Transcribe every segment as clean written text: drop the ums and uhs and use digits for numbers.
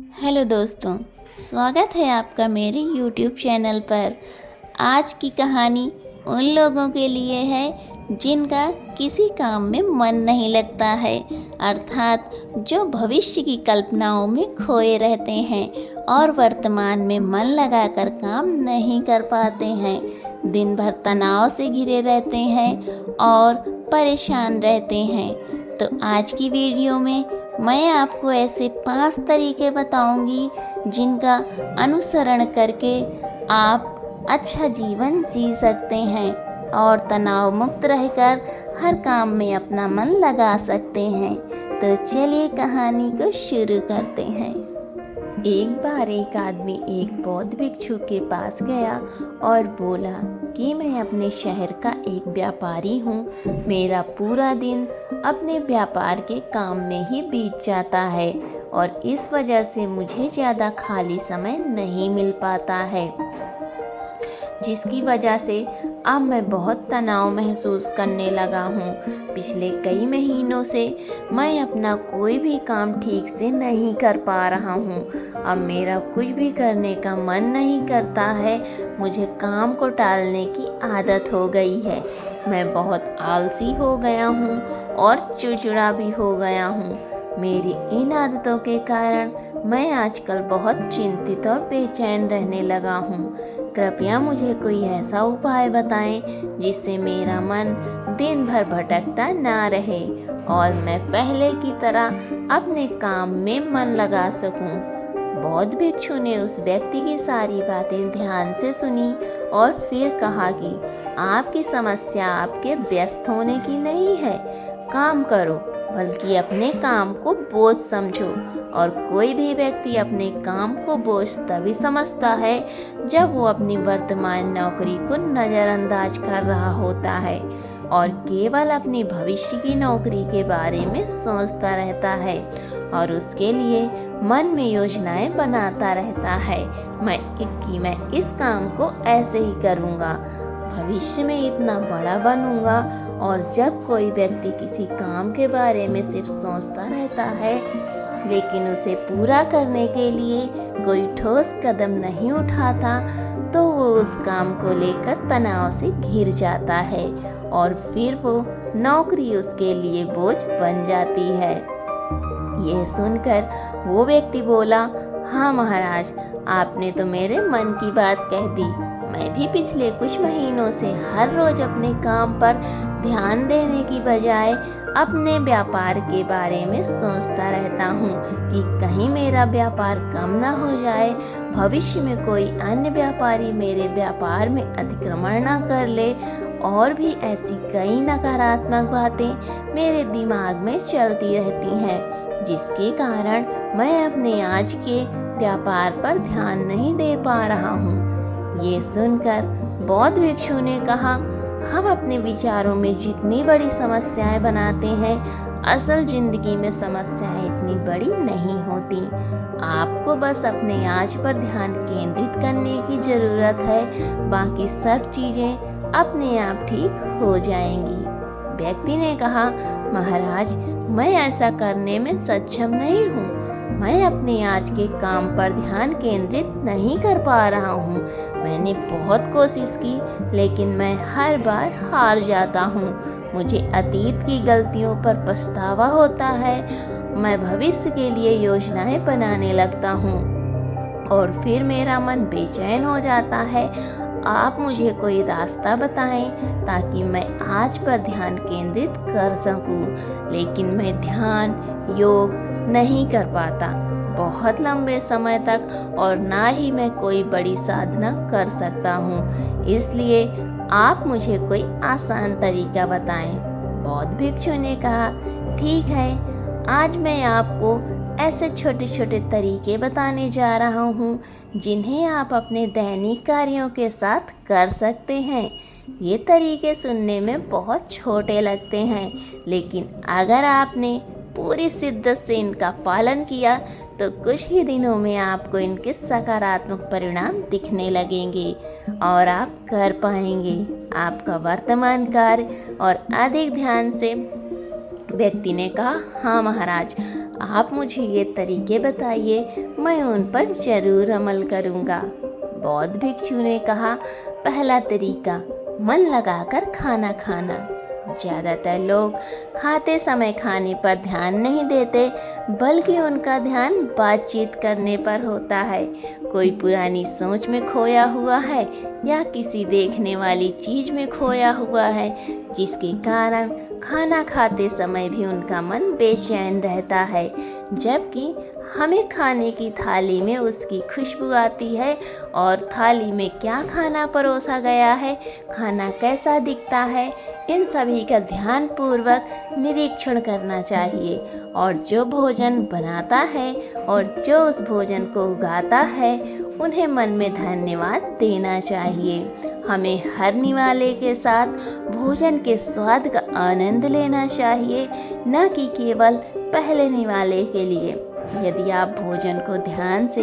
Hello दोस्तों, स्वागत है आपका मेरे YouTube चैनल पर। आज की कहानी उन लोगों के लिए है जिनका किसी काम में मन नहीं लगता है, अर्थात जो भविष्य की कल्पनाओं में खोए रहते हैं और वर्तमान में मन लगाकर काम नहीं कर पाते हैं। दिन भर तनाव से घिरे रहते हैं और परेशान रहते हैं। तो आज की वीडियो में मैं आपको ऐसे 5 तरीके बताऊंगी जिनका अनुसरण करके आप अच्छा जीवन जी सकते हैं और तनाव मुक्त रहकर हर काम में अपना मन लगा सकते हैं। तो चलिए कहानी को शुरू करते हैं। एक बार एक आदमी एक बौद्ध भिक्षु के पास गया और बोला कि मैं अपने शहर का एक व्यापारी हूँ। मेरा पूरा दिन अपने व्यापार के काम में ही बीत जाता है और इस वजह से मुझे ज़्यादा खाली समय नहीं मिल पाता है, जिसकी वजह से अब मैं बहुत तनाव महसूस करने लगा हूँ। पिछले कई महीनों से मैं अपना कोई भी काम ठीक से नहीं कर पा रहा हूँ। अब मेरा कुछ भी करने का मन नहीं करता है। मुझे काम को टालने की आदत हो गई है। मैं बहुत आलसी हो गया हूँ और चिड़चिड़ा भी हो गया हूँ। मेरी इन आदतों के कारण मैं आजकल बहुत चिंतित और बेचैन रहने लगा हूँ। कृपया मुझे कोई ऐसा उपाय बताएं जिससे मेरा मन दिन भर भटकता ना रहे और मैं पहले की तरह अपने काम में मन लगा सकूं। बौद्ध भिक्षु ने उस व्यक्ति की सारी बातें ध्यान से सुनी और फिर कहा कि आपकी समस्या आपके व्यस्त होने की नहीं है। काम करो, बल्कि अपने काम को बोझ समझो। और कोई भी व्यक्ति अपने काम को बोझ तभी समझता है जब वो अपनी वर्तमान नौकरी को नज़रअंदाज कर रहा होता है और केवल अपनी भविष्य की नौकरी के बारे में सोचता रहता है और उसके लिए मन में योजनाएं बनाता रहता है। मैं इस काम को ऐसे ही करूँगा, भविष्य में इतना बड़ा बनूंगा। और जब कोई व्यक्ति किसी काम के बारे में सिर्फ सोचता रहता है लेकिन उसे पूरा करने के लिए कोई ठोस कदम नहीं उठाता, तो वो उस काम को लेकर तनाव से घिर जाता है और फिर वो नौकरी उसके लिए बोझ बन जाती है। यह सुनकर वो व्यक्ति बोला, हाँ महाराज, आपने तो मेरे मन की बात कह दी। मैं भी पिछले कुछ महीनों से हर रोज अपने काम पर ध्यान देने की बजाय अपने व्यापार के बारे में सोचता रहता हूँ कि कहीं मेरा व्यापार कम ना हो जाए, भविष्य में कोई अन्य व्यापारी मेरे व्यापार में अतिक्रमण ना कर ले। और भी ऐसी कई नकारात्मक बातें मेरे दिमाग में चलती रहती हैं, जिसके कारण मैं अपने आज के व्यापार पर ध्यान नहीं दे पा रहा हूँ। ये सुनकर बौद्ध भिक्षु ने कहा, हम अपने विचारों में जितनी बड़ी समस्याएं बनाते हैं, असल जिंदगी में समस्याएं इतनी बड़ी नहीं होती। आपको बस अपने आज पर ध्यान केंद्रित करने की ज़रूरत है, बाकी सब चीज़ें अपने आप ठीक हो जाएंगी। व्यक्ति ने कहा, महाराज, मैं ऐसा करने में सक्षम नहीं हूँ। मैं अपने आज के काम पर ध्यान केंद्रित नहीं कर पा रहा हूँ। मैंने बहुत कोशिश की लेकिन मैं हर बार हार जाता हूँ। मुझे अतीत की गलतियों पर पछतावा होता है। मैं भविष्य के लिए योजनाएं बनाने लगता हूँ और फिर मेरा मन बेचैन हो जाता है। आप मुझे कोई रास्ता बताएं ताकि मैं आज पर ध्यान केंद्रित कर सकूं। लेकिन मैं ध्यान योग नहीं कर पाता बहुत लंबे समय तक, और ना ही मैं कोई बड़ी साधना कर सकता हूँ। इसलिए आप मुझे कोई आसान तरीका बताएं। बौद्ध भिक्षु ने कहा, ठीक है, आज मैं आपको ऐसे छोटे छोटे तरीके बताने जा रहा हूँ जिन्हें आप अपने दैनिक कार्यों के साथ कर सकते हैं। ये तरीके सुनने में बहुत छोटे लगते हैं, लेकिन अगर आपने पूरी शिद्दत से इनका पालन किया तो कुछ ही दिनों में आपको इनके सकारात्मक परिणाम दिखने लगेंगे और आप कर पाएंगे आपका वर्तमान कार्य और अधिक ध्यान से। व्यक्ति ने कहा, हाँ महाराज, आप मुझे ये तरीके बताइए, मैं उन पर ज़रूर अमल करूँगा। बौद्ध भिक्षु ने कहा, पहला तरीका, मन लगाकर खाना खाना। ज़्यादातर लोग खाते समय खाने पर ध्यान नहीं देते, बल्कि उनका ध्यान बातचीत करने पर होता है। कोई पुरानी सोच में खोया हुआ है या किसी देखने वाली चीज़ में खोया हुआ है, जिसके कारण खाना खाते समय भी उनका मन बेचैन रहता है। जबकि हमें खाने की थाली में उसकी खुशबू आती है और थाली में क्या खाना परोसा गया है, खाना कैसा दिखता है, इन सभी का ध्यानपूर्वक निरीक्षण करना चाहिए। और जो भोजन बनाता है और जो उस भोजन को उगाता है, उन्हें मन में धन्यवाद देना चाहिए। हमें हर निवाले के साथ भोजन के स्वाद का आनंद लेना चाहिए, न कि केवल पहले निवाले के लिए। यदि आप भोजन को ध्यान से,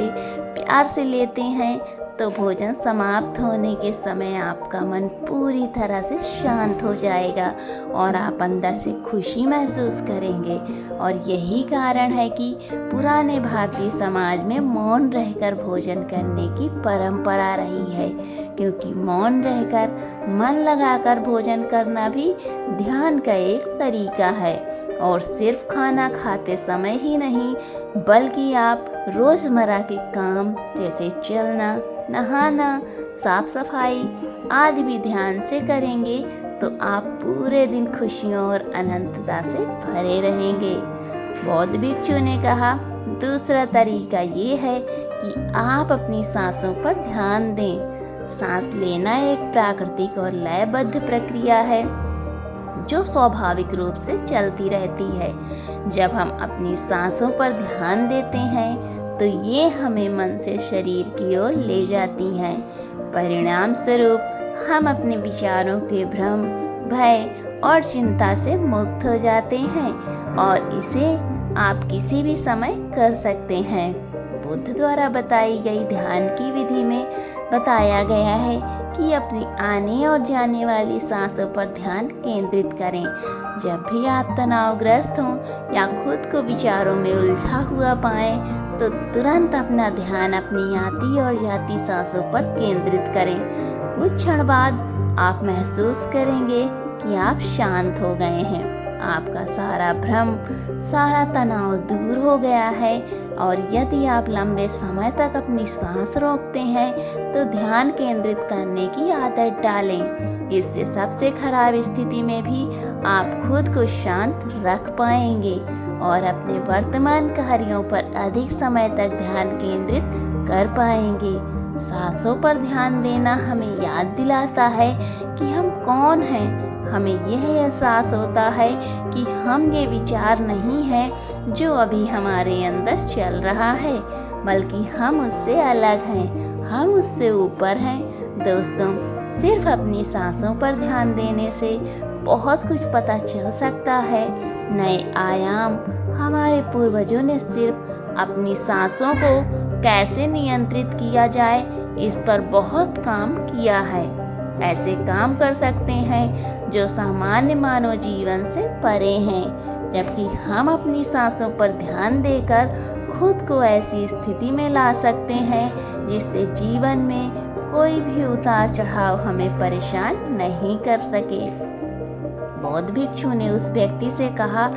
प्यार से लेते हैं, तो भोजन समाप्त होने के समय आपका मन पूरी तरह से शांत हो जाएगा और आप अंदर से खुशी महसूस करेंगे। और यही कारण है कि पुराने भारतीय समाज में मौन रहकर भोजन करने की परंपरा रही है, क्योंकि मौन रहकर मन लगाकर भोजन करना भी ध्यान का एक तरीका है। और सिर्फ खाना खाते समय ही नहीं, बल्कि आप रोज़मर्रा के काम जैसे चलना, नहाना, साफ सफाई आदि भी ध्यान से करेंगे, तो आप पूरे दिन खुशियों और अनंतता से भरे रहेंगे। बौद्ध भिक्षु ने कहा, दूसरा तरीका ये है कि आप अपनी सांसों पर ध्यान दें। सांस लेना एक प्राकृतिक और लयबद्ध प्रक्रिया है जो स्वाभाविक रूप से चलती रहती है। जब हम अपनी सांसों पर ध्यान देते हैं, तो ये हमें मन से शरीर की ओर ले जाती हैं। परिणाम स्वरूप हम अपने विचारों के भ्रम, भय और चिंता से मुक्त हो जाते हैं और इसे आप किसी भी समय कर सकते हैं। बुद्ध द्वारा बताई गई ध्यान की विधि में बताया गया है कि अपनी आने और जाने वाली सांसों पर ध्यान केंद्रित करें। जब भी आप तनावग्रस्त हों या खुद को विचारों में उलझा हुआ पाएं, तो तुरंत अपना ध्यान अपनी आती और जाती सांसों पर केंद्रित करें। कुछ क्षण बाद आप महसूस करेंगे कि आप शांत हो गए हैं, आपका सारा भ्रम, सारा तनाव दूर हो गया है। और यदि आप लंबे समय तक अपनी सांस रोकते हैं, तो ध्यान केंद्रित करने की आदत डालें। इससे सबसे खराब स्थिति में भी आप खुद को शांत रख पाएंगे और अपने वर्तमान कार्यों पर अधिक समय तक ध्यान केंद्रित कर पाएंगे। सांसों पर ध्यान देना हमें याद दिलाता है कि हम कौन हैं। हमें यह एहसास होता है कि हम ये विचार नहीं हैं जो अभी हमारे अंदर चल रहा है, बल्कि हम उससे अलग हैं, हम उससे ऊपर हैं। दोस्तों, सिर्फ अपनी सांसों पर ध्यान देने से बहुत कुछ पता चल सकता है। नए आयाम। हमारे पूर्वजों ने सिर्फ अपनी सांसों को कैसे नियंत्रित किया जाए, इस पर बहुत काम किया है। ऐसे काम कर सकते हैं जो सामान्य मानव जीवन से परे हैं, जबकि हम अपनी सांसों पर ध्यान देकर खुद को ऐसी स्थिति में ला सकते हैं जिससे जीवन में कोई भी उतार चढ़ाव हमें परेशान नहीं कर सके। बौद्ध भिक्षु ने उस व्यक्ति से कहा,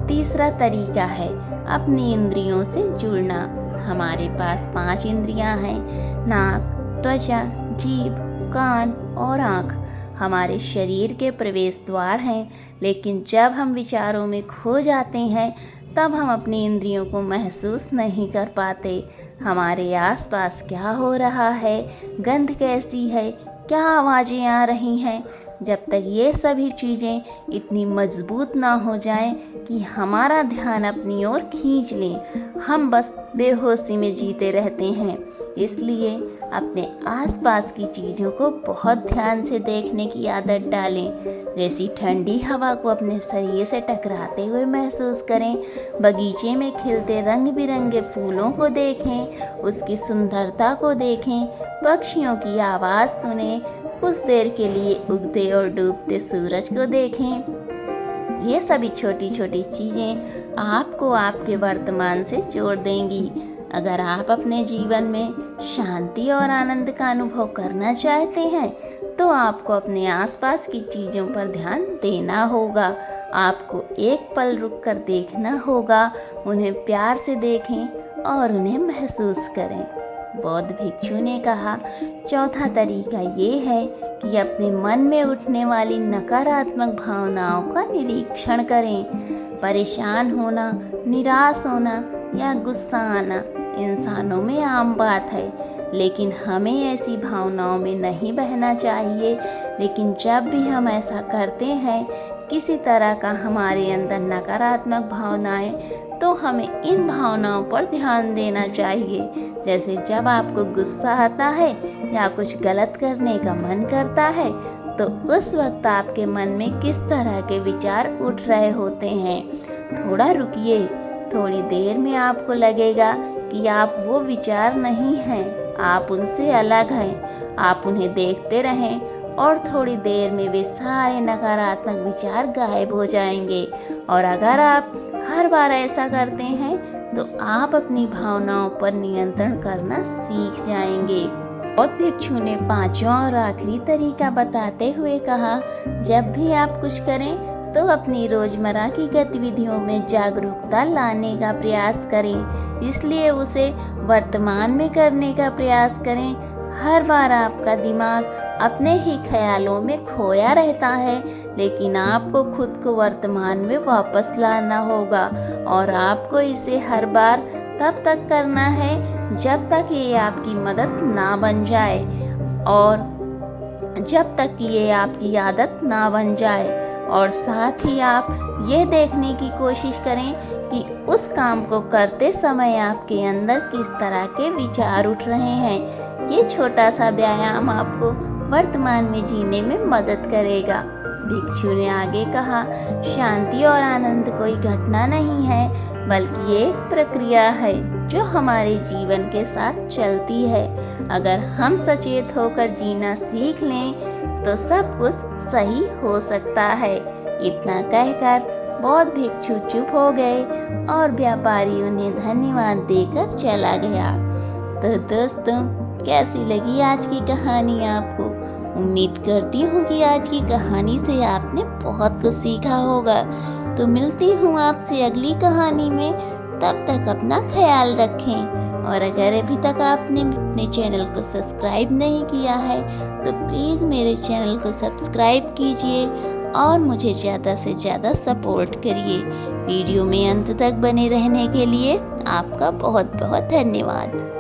तीसरा तरीका है अपनी इंद्रियों से जुड़ना। हमारे पास 5 इंद्रियां हैं, नाक, त्वचा, जीभ, कान और आँख। हमारे शरीर के प्रवेश द्वार हैं, लेकिन जब हम विचारों में खो जाते हैं, तब हम अपनी इंद्रियों को महसूस नहीं कर पाते। हमारे आसपास क्या हो रहा है, गंध कैसी है, क्या आवाज़ें आ रही हैं, जब तक ये सभी चीज़ें इतनी मजबूत ना हो जाएं कि हमारा ध्यान अपनी ओर खींच लें, हम बस बेहोशी में जीते रहते हैं। इसलिए अपने आसपास की चीज़ों को बहुत ध्यान से देखने की आदत डालें। जैसी ठंडी हवा को अपने शरीर से टकराते हुए महसूस करें, बगीचे में खिलते रंग बिरंगे फूलों को देखें, उसकी सुंदरता को देखें, पक्षियों की आवाज़ सुनें, कुछ देर के लिए उगते और डूबते सूरज को देखें। ये सभी छोटी छोटी चीज़ें आपको आपके वर्तमान से जोड़ देंगी। अगर आप अपने जीवन में शांति और आनंद का अनुभव करना चाहते हैं तो आपको अपने आसपास की चीज़ों पर ध्यान देना होगा। आपको एक पल रुक कर देखना होगा, उन्हें प्यार से देखें और उन्हें महसूस करें। बौद्ध भिक्षु ने कहा, चौथा तरीका ये है कि अपने मन में उठने वाली नकारात्मक भावनाओं का निरीक्षण करें। परेशान होना, निराश होना या गुस्सा आना इंसानों में आम बात है, लेकिन हमें ऐसी भावनाओं में नहीं बहना चाहिए। लेकिन जब भी हम ऐसा करते हैं, किसी तरह का हमारे अंदर नकारात्मक भावनाएं, तो हमें इन भावनाओं पर ध्यान देना चाहिए। जैसे जब आपको गुस्सा आता है या कुछ गलत करने का मन करता है, तो उस वक्त आपके मन में किस तरह के विचार उठ रहे होते हैं। थोड़ा रुकिए, थोड़ी देर में आपको लगेगा कि आप वो विचार नहीं हैं, आप उनसे अलग हैं। आप उन्हें देखते रहें और थोड़ी देर में वे सारे नकारात्मक विचार गायब हो जाएंगे। और अगर आप हर बार ऐसा करते हैं तो आप अपनी भावनाओं पर नियंत्रण करना सीख जाएंगे। बौद्ध भिक्षु ने पांचवा और आखिरी तरीका बताते हुए कहा, जब भी आप कुछ करें तो अपनी रोजमर्रा की गतिविधियों में जागरूकता लाने का प्रयास करें। इसलिए उसे वर्तमान में करने का प्रयास करें। हर बार आपका दिमाग अपने ही ख्यालों में खोया रहता है, लेकिन आपको खुद को वर्तमान में वापस लाना होगा। और आपको इसे हर बार तब तक करना है जब तक ये आपकी मदद ना बन जाए और जब तक ये आपकी आदत ना बन जाए। और साथ ही आप ये देखने की कोशिश करें कि उस काम को करते समय आपके अंदर किस तरह के विचार उठ रहे हैं। ये छोटा सा व्यायाम आपको वर्तमान में जीने में मदद करेगा। भिक्षु ने आगे कहा, शांति और आनंद कोई घटना नहीं है, बल्कि एक प्रक्रिया है जो हमारे जीवन के साथ चलती है। अगर हम सचेत होकर जीना सीख लें तो सब कुछ सही हो सकता है। इतना कहकर बौद्ध भिक्षु चुप हो गए और व्यापारी उन्हें धन्यवाद देकर चला गया। तो दोस्तों, कैसी लगी आज की कहानी आपको? उम्मीद करती हूँ कि आज की कहानी से आपने बहुत कुछ सीखा होगा। तो मिलती हूँ आपसे अगली कहानी में। तब तक अपना ख्याल रखें। और अगर अभी तक आपने अपने चैनल को सब्सक्राइब नहीं किया है तो प्लीज़ मेरे चैनल को सब्सक्राइब कीजिए और मुझे ज़्यादा से ज़्यादा सपोर्ट करिए। वीडियो में अंत तक बने रहने के लिए आपका बहुत बहुत धन्यवाद।